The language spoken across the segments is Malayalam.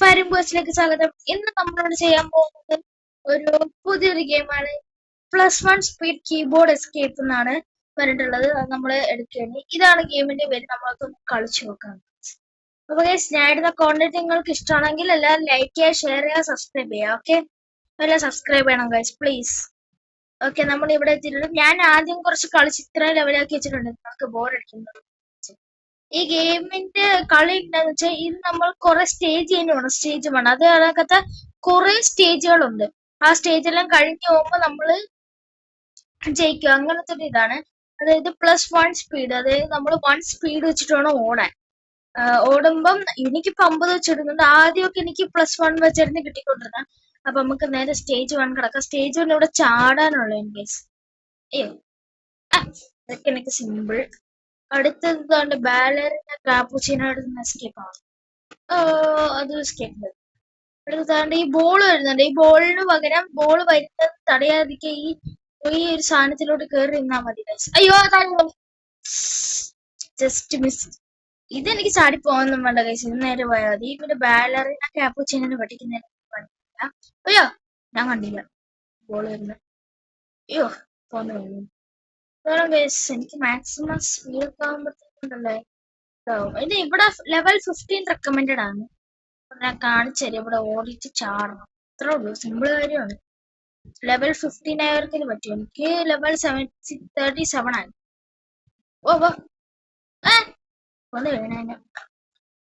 പാരും ബോസിലേക്ക് സ്വാഗതം. ഇന്ന് നമ്മളോട് ചെയ്യാൻ പോകുന്നത് ഒരു പുതിയൊരു ഗെയിമാണ്. +1 സ്പീഡ് കീബോർഡ് എസ്കേപ്പ് എന്നാണ് പറഞ്ഞിട്ടുള്ളത്. അത് നമ്മൾ എടുക്കുകയാണ്. ഇതാണ് ഗെയിമിന്റെ പേര്. നമ്മളൊന്ന് കളിച്ചു നോക്കാം. അപ്പൊ ഗൈസ്, ഞാൻ ഇടുന്ന കോണ്ടന്റ് നിങ്ങൾക്ക് ഇഷ്ടമാണെങ്കിൽ എല്ലാവരും ലൈക്ക് ചെയ്യുക, ഷെയർ ചെയ്യുക, സബ്സ്ക്രൈബ് ചെയ്യുക. ഓക്കെ, എല്ലാം സബ്സ്ക്രൈബ് ചെയ്യണം ഗൈസ്, പ്ലീസ്. ഓക്കെ, നമ്മൾ ഇവിടെ എത്തിയിട്ടുണ്ട്. ഞാൻ ആദ്യം കുറച്ച് കളിച്ച് ഇത്ര ലെവലാക്കി വെച്ചിട്ടുണ്ട്. നമുക്ക് ബോർ അടിക്കുന്നത്. ഈ ഗെയിമിന്റെ കളി എന്താന്ന് വെച്ചാൽ ഇത് നമ്മൾ കുറെ സ്റ്റേജ് തന്നെയാണ്. സ്റ്റേജ് വേണം, അത് കണക്കത്തെ കുറെ സ്റ്റേജുകളുണ്ട്. ആ സ്റ്റേജെല്ലാം കഴിഞ്ഞു പോകുമ്പോ നമ്മള് ജയിക്കും. അങ്ങനത്തെ ഒരു ഇതാണ്. അതായത് +1 സ്പീഡ്, അതായത് നമ്മൾ 1 സ്പീഡ് വെച്ചിട്ട് വേണം ഓടാൻ. ഓടുമ്പം എനിക്കിപ്പോ 50 വെച്ചിടുന്നുണ്ട്. ആദ്യമൊക്കെ എനിക്ക് +1 വെച്ചിരുന്ന് കിട്ടിക്കൊണ്ടിരുന്നത്. അപ്പൊ നമുക്ക് നേരെ സ്റ്റേജ് 1 കിടക്കാം. സ്റ്റേജ് 1 ഇവിടെ ചാടാനുള്ള കേസ്. അയ്യോ, അതൊക്കെ എനിക്ക് സിമ്പിൾ. അടുത്തത് ബാലറിന്റെ കാപ്പുച്ചിനോ എസ്കേപ്പ് ആണ്. അത് എസ്കേപ്പ്. അടുത്തതാണ്ട് ഈ ബോൾ വരുന്നുണ്ട്. ഈ ബോളിന് പകരം ബോൾ വരുന്നത് തടയാതിരിക്കെ ഈ ഒരു സാധനത്തിലോട്ട് കയറി നിന്നാ മതി. അയ്യോ, ജസ്റ്റ് മിസ്. ഇതെനിക്ക് ചാടി പോകാനൊന്നും വേണ്ട കൈസ്, ഇത് നേരെ പോയാൽ മതി. പിന്നെ ബാലറിന കാപ്പുച്ചിനെ പഠിക്കുന്നതിന് കണ്ടില്ല. അയ്യോ, ഞാൻ കണ്ടില്ല ബോൾ വരുന്നത്. അയ്യോ, പോന്നു. എനിക്ക് മാക്സിമം സ്പീഡ് ആകുമ്പോഴത്തേക്കുണ്ടല്ലേ ഇത് ഇവിടെ ലെവൽ 15 റെക്കമെൻഡഡ് ആണ്. ഞാൻ കാണിച്ചുതരാം. ഇവിടെ ഓടിച്ച് ചാടണം, അത്രേ ഉള്ളൂ. സിമ്പിൾ കാര്യമാണ്. ലെവൽ 15 ആയവർക്ക് ഇത് പറ്റും. എനിക്ക് ലെവൽ 37 ആണ്. ഒന്ന് വീണേനെ.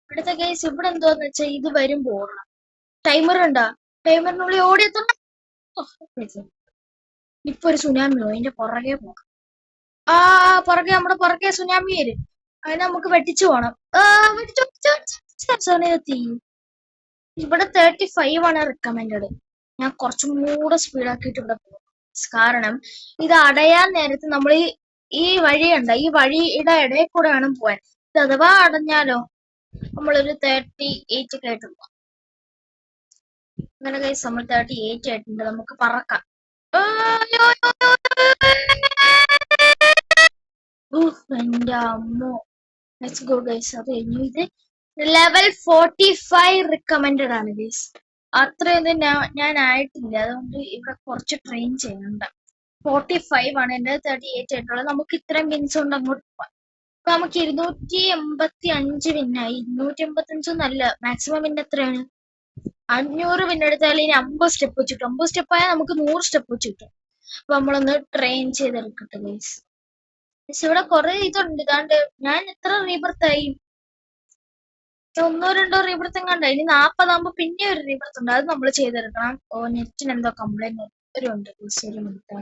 അടുത്ത കേസ് ഇവിടെ എന്തോന്ന് വെച്ചാൽ ഇത് വരുമ്പോ ഓടണം. ടൈമർ ഉണ്ടാ? ടൈമറിനുള്ളിൽ ഓടിയെത്തണം. ഇപ്പൊ ഒരു സുനാമിയോ അതിന്റെ പുറകെ പോകാം. പുറകെ നമ്മുടെ പുറകെ സുനാമി വരും. അതിനെ നമുക്ക് വെട്ടിച്ചു പോണം. എത്തി. ഇവിടെ 35 ആണ് റെക്കമെൻഡഡ്. ഞാൻ കുറച്ചും കൂടെ സ്പീഡാക്കിയിട്ട് ഇവിടെ പോകും. കാരണം ഇത് അടയാൻ നേരത്ത് നമ്മൾ ഈ വഴിയുണ്ട്, ഈ വഴിയുടെ ഇടയിൽ കൂടെ വേണം പോവാൻ. ഇത് അഥവാ അടഞ്ഞാലോ നമ്മളൊരു 38 കേട്ടു പോവാം. അങ്ങനെ കൈസ് നമ്മൾ 38 ആയിട്ടുണ്ട്. നമുക്ക് പറക്കാം. എന്റെ അമ്മോ, ലെറ്റ്സ് ഗോ ഗൈസ്. അത് കഴിഞ്ഞു. ഇത് ലെവൽ 45 റെക്കമെൻഡഡ് ആണ് ഗൈസ്. അത്രയൊന്നും ഞാൻ ആയിട്ടില്ല, അതുകൊണ്ട് ഇവിടെ കുറച്ച് ട്രെയിൻ ചെയ്യുന്നുണ്ട്. 45 ആണ്, എന്റെ 38 ആയിട്ടുള്ളത്. നമുക്ക് ഇത്രയും വിൻസ് കൊണ്ട് അങ്ങോട്ട് പോവാം. അപ്പൊ നമുക്ക് 285 വിന്നായി. 285 നല്ല മാക്സിമം വിൻ എത്രയാണ്? 500 വിന്നെടുത്താൽ ഇനി 50 സ്റ്റെപ്പ് വെച്ചിട്ടു. 50 സ്റ്റെപ്പ് ആയാൽ നമുക്ക് 100 സ്റ്റെപ്പ് വെച്ച് കിട്ടും. അപ്പൊ നമ്മളൊന്ന് ട്രെയിൻ ചെയ്തെടുക്കട്ടെ ഗൈസ്. ഇവിടെ കുറെ ഇതുണ്ട്. ഇതാണ്ട് ഞാൻ എത്ര റീബർത്തായി? 1 2 റീബർത്ത് എങ്ങാണ്ട്. ഇനി 40 ആകുമ്പോ പിന്നെ ഒരു റീബർത്ത് ഉണ്ട്, അത് നമ്മൾ ചെയ്തെടുക്കണം. നെറ്റിന് എന്തോ കംപ്ലൈന്റ് ഉണ്ട്. ഒരു മിനിറ്റ്.